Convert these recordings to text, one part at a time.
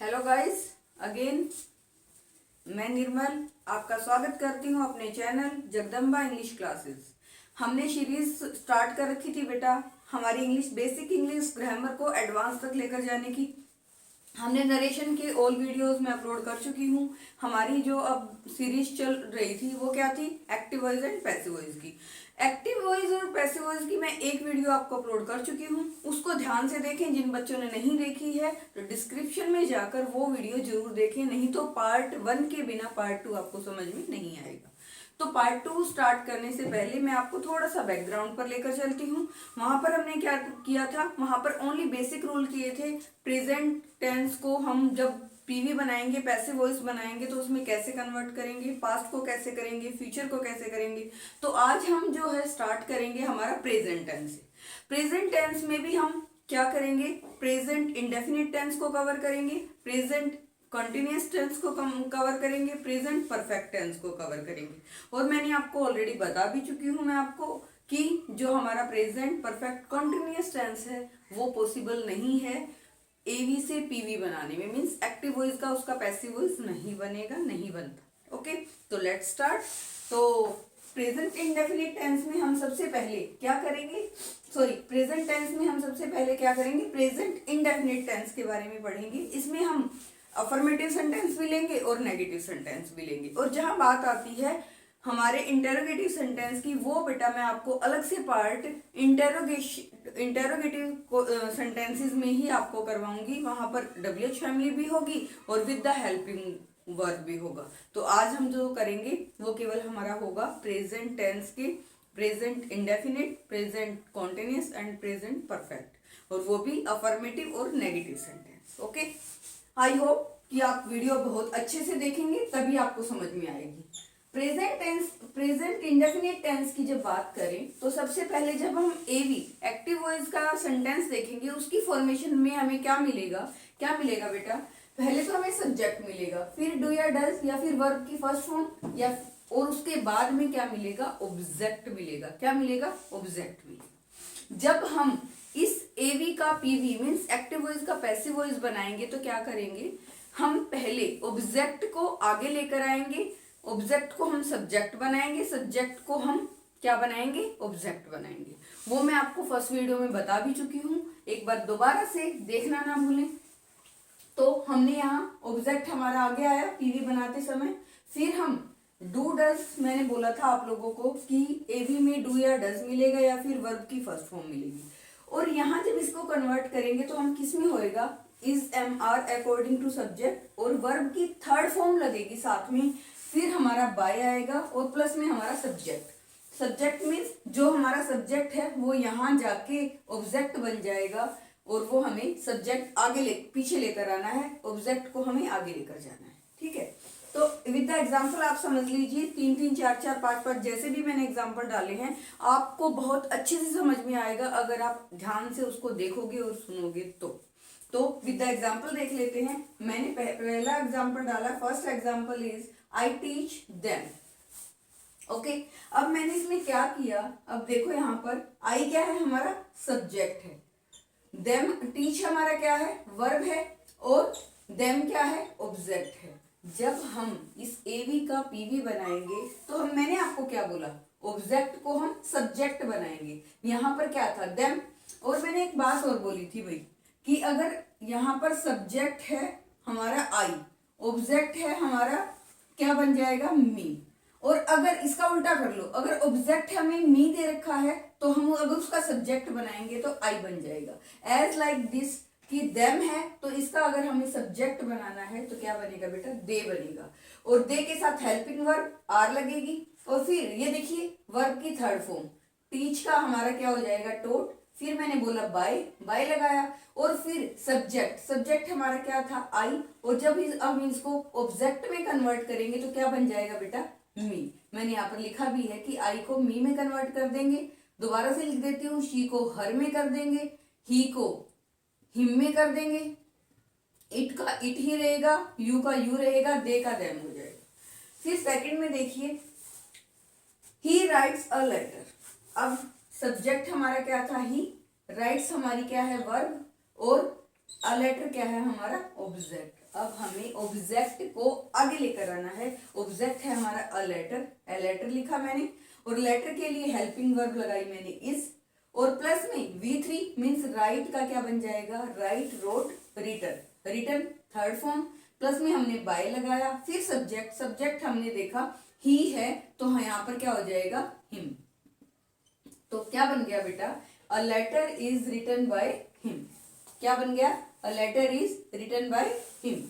Hello guys, again मैं निर्मल आपका स्वागत करती हूँ अपने चैनल जगदम्बा इंग्लिश क्लासेस। हमने सीरीज स्टार्ट कर रखी थी बेटा, हमारी इंग्लिश बेसिक इंग्लिश ग्रामर को एडवांस तक लेकर जाने की। हमने नरेशन के ऑल वीडियोस में अपलोड कर चुकी हूँ। हमारी जो अब सीरीज चल रही थी वो क्या थी, active voice and passive voice की। एक्टिव वॉइस और पैसिव वॉइस की मैं एक वीडियो आपको अपलोड कर चुकी हूँ, उसको ध्यान से देखें। जिन बच्चों ने नहीं देखी है तो डिस्क्रिप्शन में जाकर वो वीडियो जरूर देखें, नहीं तो पार्ट 1 के बिना पार्ट 2 आपको समझ में नहीं आएगा। तो पार्ट 2 स्टार्ट करने से पहले मैं आपको थोड़ा सा बैकग्राउंड पर लेकर चलती हूँ। वहां पर हमने क्या किया था, वहां पर ओनली बेसिक रूल किए थे। प्रेजेंट टेंस को हम जब पीवी बनाएंगे, पैसिव वॉइस बनाएंगे तो उसमें कैसे कन्वर्ट करेंगे, पास्ट को कैसे करेंगे, फ्यूचर को कैसे करेंगे। तो आज हम जो है स्टार्ट करेंगे हमारा प्रेजेंट टेंस से। प्रेजेंट टेंस में भी हम क्या करेंगे, प्रेजेंट इंडेफिनिट टेंस को कवर करेंगे, प्रेजेंट कंटिन्यूअस टेंस को कवर करेंगे, प्रेजेंट परफेक्ट टेंस को कवर करेंगे। और मैंने आपको ऑलरेडी बता भी चुकी हूं मैं आपको कि जो हमारा प्रेजेंट परफेक्ट कंटिन्यूअस टेंस है वो पॉसिबल नहीं है एवी से पीवी बनाने में, मीन्स एक्टिव वॉइस का उसका पैसिव वॉइस नहीं बनेगा, नहीं बनता। ओके, तो लेट्स स्टार्ट। तो प्रेजेंट इंडेफिनिट टेंस में हम सबसे पहले क्या करेंगे, प्रेजेंट टेंस में हम सबसे पहले क्या करेंगे, प्रेजेंट इंडेफिनिट टेंस के बारे में पढ़ेंगे। इसमें हम अफर्मेटिव सेंटेंस भी लेंगे और नेगेटिव सेंटेंस भी लेंगे। और जहां बात आती है हमारे इंटेरोगेटिव सेंटेंस की, वो बेटा मैं आपको अलग से पार्ट इंटेरोगेटिव सेंटेंसेस में ही आपको करवाऊंगी। वहां पर WH फैमिली भी होगी और विद द हेल्पिंग वर्ब भी होगा। तो आज हम जो करेंगे वो केवल हमारा होगा प्रेजेंट टेंस के present indefinite, present continuous and present perfect, और वो भी अफर्मेटिव और negative sentence. Okay, I hope कि आप वीडियो बहुत अच्छे से देखेंगे, तभी आपको समझ में आएगी। Present tense, present indefinite tense की जब बात करें तो सबसे पहले जब हम एवी एक्टिव वॉइस का सेंटेंस देखेंगे, उसकी फॉर्मेशन में हमें क्या मिलेगा, क्या मिलेगा बेटा, पहले तो हमें सब्जेक्ट मिलेगा, फिर डू या डज या फिर वर्ब की फर्स्ट फॉर्म, या और उसके बाद में क्या मिलेगा, ऑब्जेक्ट मिलेगा। क्या मिलेगा, ऑब्जेक्ट मिलेगा। जब हम इस एवी का पीवी मीन्स एक्टिव वॉइस का पैसिव वॉइस बनाएंगे तो क्या करेंगे, हम पहले ऑब्जेक्ट को आगे लेकर आएंगे, ऑब्जेक्ट को हम सब्जेक्ट बनाएंगे, सब्जेक्ट को हम क्या बनाएंगे, ऑब्जेक्ट बनाएंगे। वो मैं आपको फर्स्ट वीडियो में बता भी चुकी हूँ, एक बार दोबारा से देखना ना भूलें। तो हमने यहाँ ऑब्जेक्ट हमारा आगे आया पीवी बनाते समय, फिर हम डू डज, मैंने बोला था आप लोगों को कि एवी में डू या डज मिलेगा या फिर वर्ब की फर्स्ट फॉर्म मिलेगी। और यहाँ जब इसको कन्वर्ट करेंगे तो हम किस में होएगा, is am are according to subject, और वर्ब की थर्ड फॉर्म लगेगी साथ में, फिर हमारा बाय आएगा और प्लस में हमारा सब्जेक्ट। सब्जेक्ट मीन्स जो हमारा सब्जेक्ट है वो यहाँ जाके ऑब्जेक्ट बन जाएगा, और वो हमें सब्जेक्ट आगे पीछे लेकर आना है, ऑब्जेक्ट को हमें आगे लेकर जाना है। ठीक है, तो विद द एग्जाम्पल आप समझ लीजिए, 3-3, 4-4, 5-5 जैसे भी मैंने एग्जाम्पल डाले हैं, आपको बहुत अच्छे से समझ में आएगा अगर आप ध्यान से उसको देखोगे और सुनोगे तो विद द एग्जाम्पल देख लेते हैं। मैंने पहला एग्जाम्पल डाला, first example is I teach them. Okay, अब मैंने इसमें क्या किया, अब देखो यहाँ पर आई क्या है, हमारा सब्जेक्ट है, देम टीच हमारा क्या है, वर्ब है, और देम क्या है, ऑब्जेक्ट है। जब हम इस एवी का पीवी बनाएंगे तो मैंने आपको क्या बोला, ऑब्जेक्ट को हम सब्जेक्ट बनाएंगे। यहाँ पर क्या था, देम, और मैंने एक बात और बोली थी भाई कि अगर यहाँ पर सब्जेक्ट है हमारा आई, ऑब्जेक्ट है हमारा क्या बन जाएगा, मी। और अगर इसका उल्टा कर लो, अगर ऑब्जेक्ट हमें मी दे रखा है तो हम अगर उसका सब्जेक्ट बनाएंगे तो आई बन जाएगा। एज लाइक दिस कि देम है तो इसका अगर हमें सब्जेक्ट बनाना है तो क्या बनेगा बेटा, दे बनेगा, और दे के साथ हेल्पिंग वर्ब आर लगेगी, और फिर ये देखिए वर्ब की थर्ड फॉर्म, टीच का हमारा क्या हो जाएगा, टोट, फिर मैंने बोला बाय, बाय लगाया, और फिर सब्जेक्ट, सब्जेक्ट हमारा क्या था, आई, और जब हम इसको ऑब्जेक्ट में कन्वर्ट करेंगे तो क्या बन जाएगा बेटा, मी। मैंने यहाँ पर लिखा भी है कि आई को मी में कन्वर्ट कर देंगे, दोबारा से लिख देती हूँ, शी को हर में कर देंगे, ही को हिम में कर देंगे, इट का इट ही रहेगा, यू का यू रहेगा, दे का देम हो जाएगा। फिर सेकंड में देखिए, ही राइट्स अ लेटर। अब सब्जेक्ट हमारा क्या था, ही, राइट्स हमारी क्या है, वर्ब, और अ लेटर क्या है हमारा ऑब्जेक्ट। अब हमें ऑब्जेक्ट को आगे लेकर आना है। ऑब्जेक्ट है हमारा अ लेटर, ए लेटर लिखा मैंने, और लेटर के लिए हेल्पिंग वर्ब लगाई मैंने इज, और प्लस में V3 मीन्स राइट का क्या बन जाएगा, write, wrote, written, written third form, plus में हमने बाय लगाया, फिर सब्जेक्ट, सब्जेक्ट हमने देखा ही है तो यहाँ पर क्या हो जाएगा, हिम। तो क्या बन गया बेटा, a letter is written by him. क्या बन गया, a letter is written by him.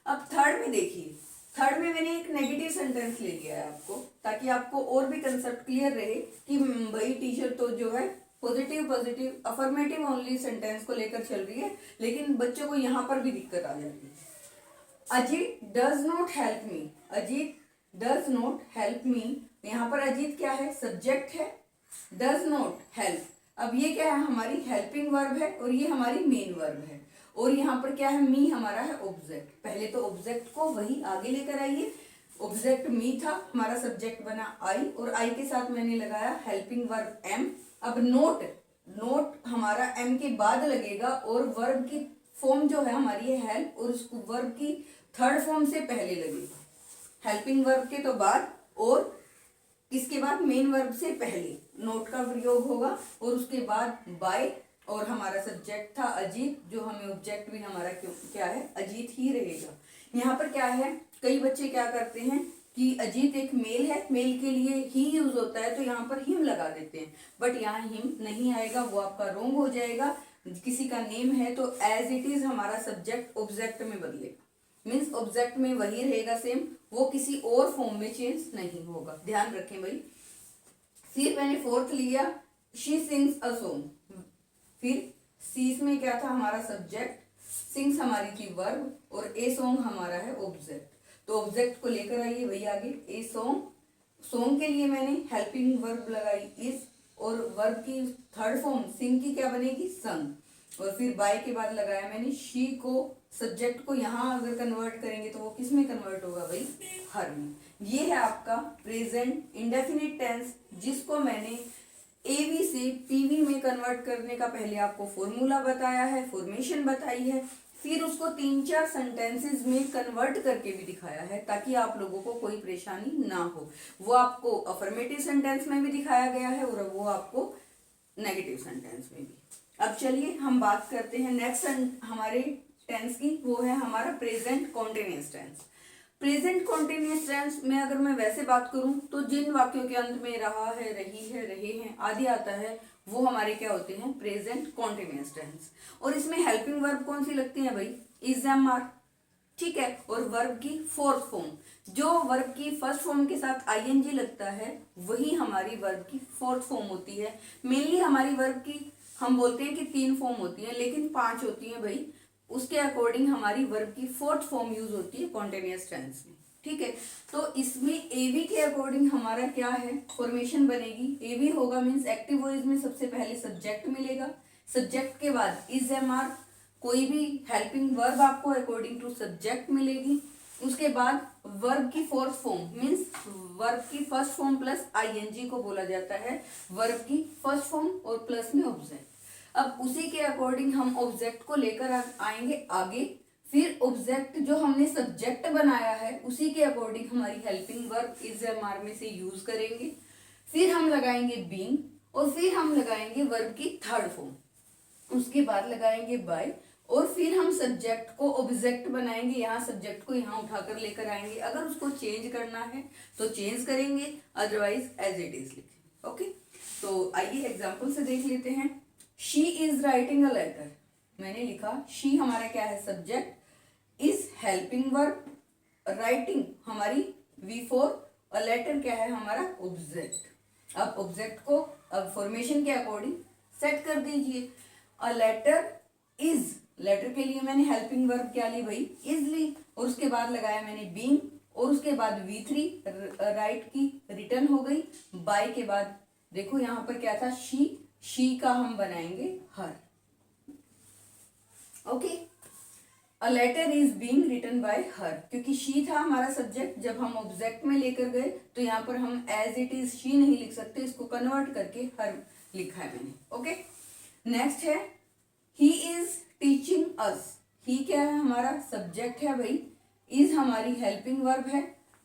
अब थर्ड में देखिए, थर्ड में मैंने एक नेगेटिव सेंटेंस ले लिया है आपको, ताकि आपको और भी कंसेप्ट क्लियर रहे कि भाई टीचर तो जो है positive positive affirmative only sentence को लेकर चल रही है, लेकिन बच्चों को यहाँ पर भी दिक्कत आ जाती है। Ajit does not help me, Ajit does not help me, यहाँ पर अजीत क्या है, सब्जेक्ट है, डज नॉट हेल्प, अब ये क्या है, हमारी हेल्पिंग वर्ब है और ये हमारी मेन वर्ब है, और यहाँ पर क्या है, मी हमारा है ऑब्जेक्ट। पहले तो ऑब्जेक्ट को वही आगे लेकर आइए, ऑब्जेक्ट मी था, हमारा सब्जेक्ट बना आई, और आई के साथ मैंने लगाया हेल्पिंग वर्ब एम। अब नोट, नोट हमारा एम के बाद लगेगा, और वर्ब की फॉर्म जो है हमारी है हेल्प, और उसको वर्ब की थर्ड फॉर्म से पहले लगेगा, हेल्पिंग वर्ब के तो बाद, और इसके बाद मेन वर्ब से पहले नोट का प्रयोग होगा, और उसके बाद बाय, और हमारा सब्जेक्ट था अजीत, जो हमें ऑब्जेक्ट भी हमारा क्या है, अजीत ही रहेगा। यहाँ पर क्या है, कई बच्चे क्या करते हैं कि अजीत एक मेल है, मेल के लिए ही यूज होता है, तो यहाँ पर हिम लगा देते हैं, बट यहाँ हिम नहीं आएगा, वो आपका रॉन्ग हो जाएगा। किसी का नेम है तो एज इट इज हमारा सब्जेक्ट ऑब्जेक्ट में बदलेगा, मीन्स ऑब्जेक्ट में वही रहेगा सेम, वो किसी और फॉर्म में चेंज नहीं होगा, ध्यान रखें भाई। फिर मैंने फोर्थ लिया, शी सिंग्स अ सॉन्ग, फिर सीस में क्या था हमारा सब्जेक्ट, सिंग्स हमारी थी वर्ब, और ए सॉन्ग हमारा है ऑब्जेक्ट। तो ऑब्जेक्ट को लेकर आइए वही आगे, ए सॉन्ग, सॉन्ग के लिए मैंने हेल्पिंग वर्ब लगाई इज, और वर्ब की थर्ड फॉर्म सिंग की क्या बनेगी, संग, और फिर बाय के बाद लगाया मैंने शी को, सब्जेक्ट को यहाँ अगर कन्वर्ट करेंगे तो वो किस में कन्वर्ट होगा भाई, हर में। ये है आपका प्रेजेंट इंडेफिनिट टेंस, जिसको मैंने एवी से पीवी में कन्वर्ट करने का पहले आपको फॉर्मूला बताया है, फॉर्मेशन बताई है, फिर उसको 3-4 सेंटेंसेस में कन्वर्ट करके भी दिखाया है, ताकि आप लोगों को कोई परेशानी ना हो। वो आपको अफर्मेटिव सेंटेंस में भी दिखाया गया है, और वो आपको नेगेटिव सेंटेंस में भी। अब चलिए हम बात करते हैं नेक्स्ट हमारे टेंस की, वो है हमारा present continuous tense. Present continuous tense में अगर मैं वैसे बात करूं तो जिन वाक्यों के अंत में रहा है, रही है, रहे हैं आदि आता है, वो हमारे क्या होते हैं, प्रेजेंट कॉन्टिन्यूअस टेंस। और इसमें हेल्पिंग वर्ब कौन सी लगती है भाई, इज, एम, आर, ठीक है, और वर्ब की फोर्थ फॉर्म, जो वर्ब की फर्स्ट फॉर्म के साथ आईएनजी लगता है वही हमारी वर्ब की फोर्थ फॉर्म होती है। मेनली हमारी वर्ब की हम बोलते हैं कि 3 फॉर्म होती है, लेकिन 5 होती है भाई, उसके अकॉर्डिंग हमारी वर्ब की फोर्थ फॉर्म यूज होती है कॉन्टिन्यूअस टेंस में, ठीक है। तो इसमें एवी के अकॉर्डिंग हमारा क्या है, फॉर्मेशन बनेगी, एवी होगा मीन्स एक्टिव वॉइस में सबसे पहले सब्जेक्ट मिलेगा, सब्जेक्ट के बाद इज, एम, आर, कोई भी हेल्पिंग वर्ब आपको अकॉर्डिंग टू सब्जेक्ट मिलेगी, उसके बाद वर्ब की फोर्थ फॉर्म मीन्स वर्ब की फर्स्ट फॉर्म प्लस आईएनजी को बोला जाता है वर्ब की फर्स्ट फॉर्म, और प्लस में ऑब्जेक्ट। अब उसी के अकॉर्डिंग हम ऑब्जेक्ट को लेकर आएंगे आगे, फिर ऑब्जेक्ट जो हमने सब्जेक्ट बनाया है उसी के अकॉर्डिंग हमारी helping verb is, am, are में से यूज करेंगे, फिर हम लगाएंगे बीइंग, और फिर हम लगाएंगे वर्ब की थर्ड फॉर्म, उसके बाद लगाएंगे बाय, और फिर हम सब्जेक्ट को ऑब्जेक्ट बनाएंगे, यहाँ सब्जेक्ट को यहाँ उठाकर लेकर आएंगे, अगर उसको चेंज करना है तो चेंज करेंगे, अदरवाइज एज इट इज लिखेंगे। ओके, तो आइए एग्जाम्पल से देख लेते हैं। She is writing a letter, मैंने लिखा शी हमारा क्या है subject, is helping verb, writing हमारी V4, अ लेटर क्या है हमारा ऑब्जेक्ट। अब ऑब्जेक्ट को अब फॉर्मेशन के अकॉर्डिंग सेट कर दीजिए, अ लेटर इज, लेटर के लिए मैंने हेल्पिंग वर्ब क्या ली भाई, इज ली, और उसके बाद लगाया मैंने बीइंग, और उसके बाद V3 राइट की रिटर्न हो गई, बाय के बाद देखो यहाँ पर क्या था, शी का हम बनाएंगे her. Okay, a letter is being written by her, क्योंकि शी था हमारा सब्जेक्ट, जब हम ऑब्जेक्ट में लेकर गए तो यहाँ पर हम एज इट इज शी नहीं लिख सकते, इसको कन्वर्ट करके हर लिखा है मैंने। ओके, नेक्स्ट है ही इज टीचिंग अस, ही क्या है हमारा सब्जेक्ट है भाई, इज हमारी हेल्पिंग वर्ब है,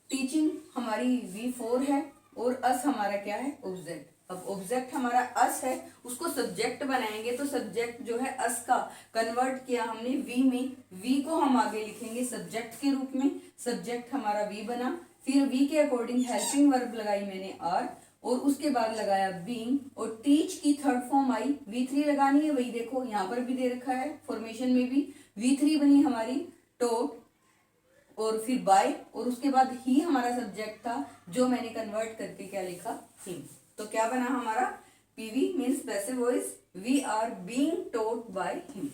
टीचिंग हमारी V4 है और अस हमारा क्या है ऑब्जेक्ट। अब ऑब्जेक्ट हमारा अस है, उसको सब्जेक्ट बनाएंगे तो सब्जेक्ट जो है अस का कन्वर्ट किया हमने वी में, वी को हम आगे लिखेंगे सब्जेक्ट के रूप में, सब्जेक्ट हमारा वी बना, फिर वी के अकॉर्डिंग हेल्पिंग वर्ब लगाई मैंने आर और उसके बाद लगाया बीइंग, और टीच की थर्ड फॉर्म आई V3 लगानी है, वही देखो यहाँ पर भी दे रखा है फॉर्मेशन में भी, V3 बनी हमारी टोट और फिर बाय, और उसके बाद ही हमारा सब्जेक्ट था जो मैंने कन्वर्ट करके क्या लिखा हिम। तो क्या बना हमारा PV means passive voice, we are being taught by him.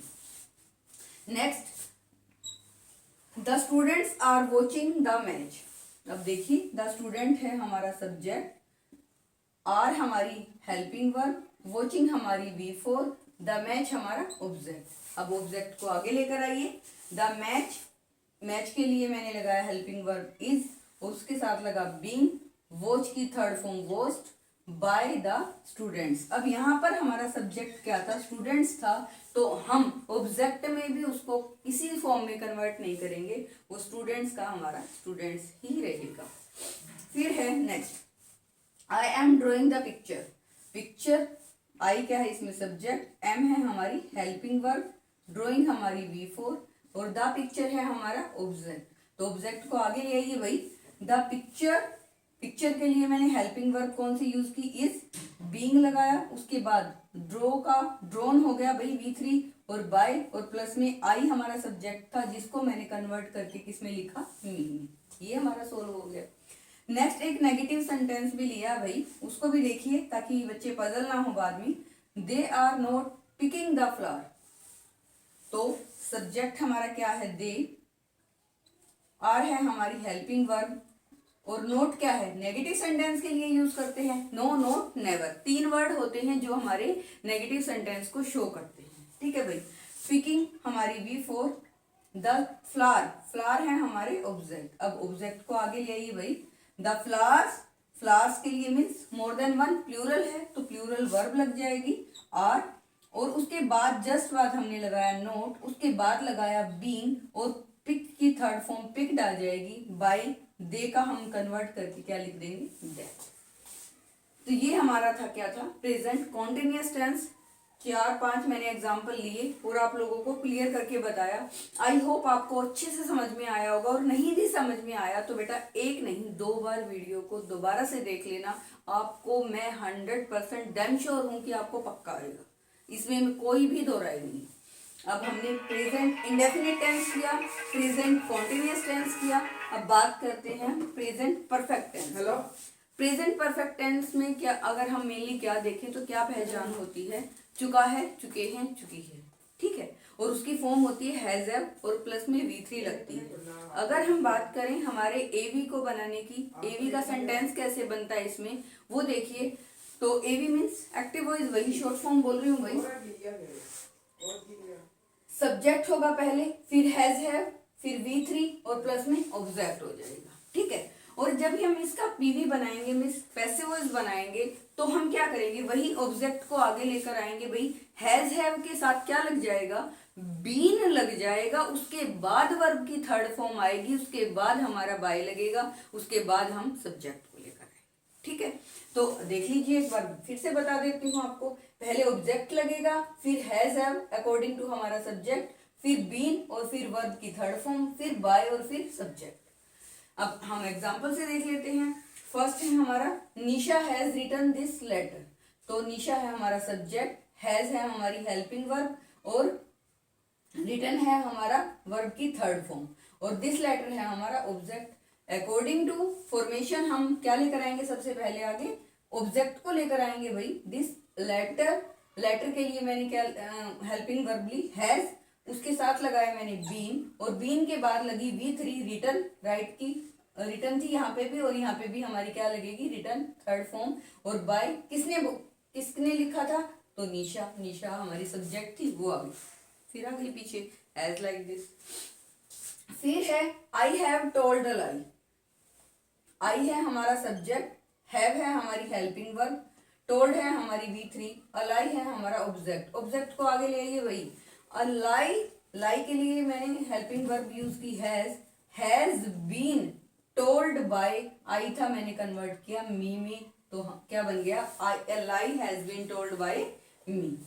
Next, the students are watching the match. अब देखिए द स्टूडेंट है हमारा सब्जेक्ट, आर हमारी हेल्पिंग वर्ब, वॉचिंग हमारी V4, द मैच हमारा ऑब्जेक्ट। अब ऑब्जेक्ट को आगे लेकर आइए, द मैच, मैच के लिए मैंने लगाया हेल्पिंग वर्ब इज और उसके साथ लगा बीइंग, वॉच की third form watched, by the students. अब यहाँ पर हमारा सब्जेक्ट क्या था स्टूडेंट्स था, तो हम ऑब्जेक्ट में भी उसको किसी फॉर्म में कन्वर्ट नहीं करेंगे, वो स्टूडेंट्स का हमारा स्टूडेंट्स ही रहेगा। फिर है next, I am drawing the picture, picture आई क्या है इसमें सब्जेक्ट, एम है हमारी हेल्पिंग वर्ब, ड्रॉइंग हमारी V4 और द पिक्चर है हमारा ऑब्जेक्ट। तो ऑब्जेक्ट को आगे ले आइए भाई, द पिक्चर, पिक्चर के लिए मैंने हेल्पिंग वर्ब कौन सी यूज की, इज, बीइंग लगाया, उसके बाद ड्रॉ का ड्रोन हो गया भाई V3 और बाय और प्लस में आई हमारा सब्जेक्ट था जिसको मैंने कन्वर्ट करके किसमें लिखा मी में। ये हमारा सोल्व हो गया। नेक्स्ट एक नेगेटिव सेंटेंस भी लिया भाई, उसको भी देखिए ताकि बच्चे पजल ना हो बाद में। They are not picking the flower, तो सब्जेक्ट हमारा क्या है दे, आर है हमारी हेल्पिंग वर्ब और नोट क्या है नेगेटिव सेंटेंस के लिए यूज करते हैं नो, नोट, नेवर, तीन वर्ड होते हैं जो हमारे नेगेटिव सेंटेंस को शो करते हैं। ठीक है भाई, पिकिंग हमारी V4, द फ्लावर, फ्लावर है हमारे ऑब्जेक्ट। अब ऑब्जेक्ट को आगे ले आइए भाई, द फ्लावर्स, फ्लावर्स के लिए means more than one, plural है तो प्लूरल वर्ब लग जाएगी आर, और उसके बाद जस्ट बाद हमने लगाया नोट, उसके बाद लगाया बीइंग और पिक की थर्ड फॉर्म पिक्ड आ जाएगी बाय, दे का हम कन्वर्ट करके क्या लिख देंगे दैट। तो ये हमारा था क्या था प्रेजेंट कॉन्टिन्यूअस टेंस। 4-5 मैंने एग्जाम्पल लिए और आप लोगों को क्लियर करके बताया। आई होप आपको अच्छे से समझ में आया होगा, और नहीं भी समझ में आया तो बेटा एक नहीं 2 बार वीडियो को दोबारा से देख लेना, आपको मैं 100% डैम श्योर हूं कि आपको पक्का आएगा, इसमें कोई भी दो राय नहीं। अब हमने प्रेजेंट इंडेफिनिट टेंस किया, प्रेजेंट कॉन्टिन्यूअस टेंस किया, अब बात करते हैं present perfect tense. Hello, present perfect tense में क्या अगर हम मेनली क्या देखें तो क्या पहचान होती है, चुका है, चुके हैं, चुकी है। ठीक है, और उसकी फॉर्म होती है हैज हैव और प्लस में V3 लगती है। अगर हम बात करें हमारे AV को बनाने की, AV का सेंटेंस कैसे बनता है इसमें वो देखिए, तो AV मीन्स एक्टिव वॉइस, वही शॉर्ट फॉर्म बोल रही हूँ भाई। सब्जेक्ट होगा पहले, फिर हैज हैव, फिर V3 और प्लस में ऑब्जेक्ट हो जाएगा। ठीक है, और जब भी हम इसका PV बनाएंगे मीन्स पैसिव वॉइस बनाएंगे तो हम क्या करेंगे, वही ऑब्जेक्ट को आगे लेकर आएंगे भाई, हैज हैव के साथ क्या लग जाएगा, बीन लग जाएगा, उसके बाद वर्ब की थर्ड फॉर्म आएगी, उसके बाद हमारा बाय लगेगा, उसके बाद हम सब्जेक्ट को लेकर आएंगे। ठीक है, तो देख लीजिए एक बार फिर से बता देती हूँ आपको, पहले ऑब्जेक्ट लगेगा, फिर हैज हैव अकॉर्डिंग टू हमारा सब्जेक्ट, फिर बीन और फिर वर्ब की थर्ड फॉर्म, फिर बाय और फिर सब्जेक्ट। अब हम एग्जाम्पल से देख लेते हैं। फर्स्ट है हमारा निशा हैज रिटन दिस लेटर, तो निशा है हमारा सब्जेक्ट, हैज है हमारी हेल्पिंग वर्ब और रिटन है हमारा वर्ब की थर्ड फॉर्म और दिस लेटर है हमारा ऑब्जेक्ट। अकॉर्डिंग टू फॉर्मेशन हम क्या लेकर आएंगे, सबसे पहले आगे ऑब्जेक्ट को लेकर आएंगे भाई, दिस लेटर, लेटर के लिए मैंने क्या हेल्पिंग वर्ब ली हैज, उसके साथ लगाया मैंने बीन और बीन के बाद लगी V3 रिटन, राइट की रिटन थी यहाँ पे भी और यहाँ पे भी हमारी क्या लगेगी रिटन थर्ड फॉर्म, और बाय किसने लिखा था, तो निशा, निशा हमारी सब्जेक्ट थी वो आ गई, फिर आ गई पीछे एज लाइक दिस। फिर है आई हैव टोल्ड अ लाई, आई है हमारा सब्जेक्ट, हैव है हमारी हेल्पिंग वर्ब, टोल्ड है हमारी V3, अ लाई है हमारा ऑब्जेक्ट। ऑब्जेक्ट को आगे ले आइए भाई, लाई के लिए मैंने हेल्पिंग वर्ब यूज की हैज बीन टोल्ड बाय, आई था मैंने कन्वर्ट किया मी में, तो क्या बन गया लाई हैज बीन टोल्ड बाय मी।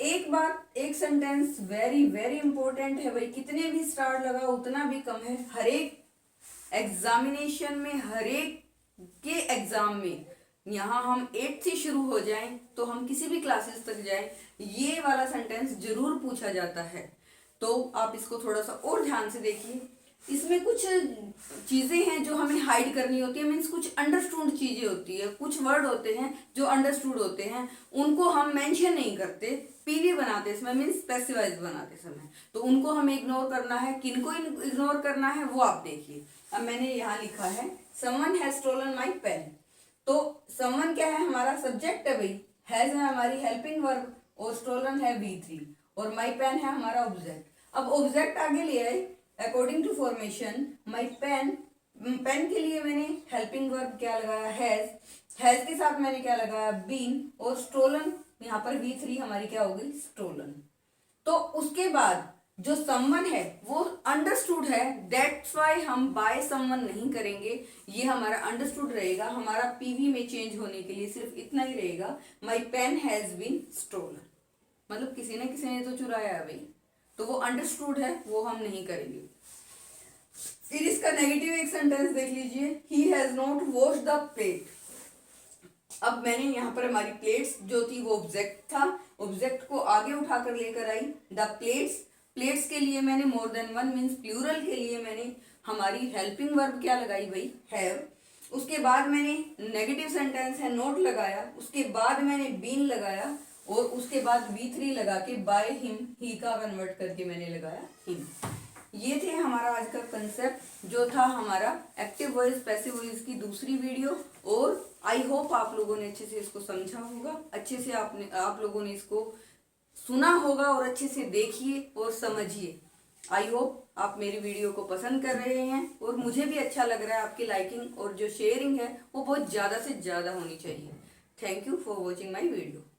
एक बात, एक सेंटेंस वेरी वेरी इंपॉर्टेंट है भाई, कितने भी स्टार लगा उतना भी कम है। हर एक एग्जामिनेशन में, हर एक के एग्जाम में, यहाँ हम 8 से शुरू हो जाएं तो हम किसी भी क्लासेस तक जाएं, ये वाला सेंटेंस जरूर पूछा जाता है। तो आप इसको थोड़ा सा और ध्यान से देखिए। इसमें कुछ चीजें हैं जो हमें हाइड करनी होती है, मीन्स कुछ अंडरस्टूड चीजें होती है, कुछ वर्ड होते हैं जो अंडरस्टूड होते हैं, उनको हम मेंशन नहीं करते पीवी बनाते समय, मीन्स स्पेसिफाइज बनाते समय, तो उनको हमें इग्नोर करना है। किनको इग्नोर करना है वो आप देखिए। अब मैंने यहाँ लिखा है someone has stolen my pen, तो समवन क्या है, हमारा सब्जेक्ट है भाई, हैज है हमारी हेल्पिंग वर्ब, और स्टोलन है V3, और माई पेन है हमारा ऑब्जेक्ट। अब ऑब्जेक्ट आगे ले आए according to formation. My pen, pen के लिए मैंने हेल्पिंग वर्ब क्या लगाया हैज के साथ मैंने क्या लगाया बीन, और स्टोलन यहाँ पर V3 हमारी क्या हो गई स्टोलन। तो उसके बाद जो समवन है वो अंडरस्टूड है, दैट्स वाई हम बाय समवन नहीं करेंगे, ये हमारा अंडरस्टूड रहेगा। हमारा पीवी में चेंज होने के लिए सिर्फ इतना ही रहेगा, my pen has been stolen, मतलब किसी ने तो चुराया है भाई, तो वो अंडरस्टूड है, वो हम नहीं करेंगे। फिर इसका नेगेटिव एक सेंटेंस देख लीजिए, he has not wash the plate. अब मैंने यहाँ पर हमारी प्लेट्स जो थी वो ऑब्जेक्ट था, ऑब्जेक्ट को आगे उठाकर लेकर आई द प्लेट्स। प्लेट्स के लिए मैंने more than one means plural के लिए मैंने हमारी हेल्पिंग वर्ब क्या लगाई भाई हैव। उसके बाद मैंने नेगेटिव सेंटेंस है नोट लगाया, उसके बाद मैंने बीन लगाया, और उसके बाद V3 लगा के बाय हिम, ही का कन्वर्ट करके मैंने लगाया हिम। ये थे हमारा आज का कंसेप्ट, जो था हमारा एक्टिव वॉइस पैसिव वॉइस की दूसरी वीडियो। और आई होप आप लोगों ने अच्छे से इसको समझा होगा, अच्छे से आप लोगों ने इसको सुना होगा, और अच्छे से देखिए और समझिए। आई होप आप मेरी वीडियो को पसंद कर रहे हैं, और मुझे भी अच्छा लग रहा है। आपकी लाइकिंग और जो शेयरिंग है वो बहुत ज़्यादा से ज़्यादा होनी चाहिए। Thank you for watching my video.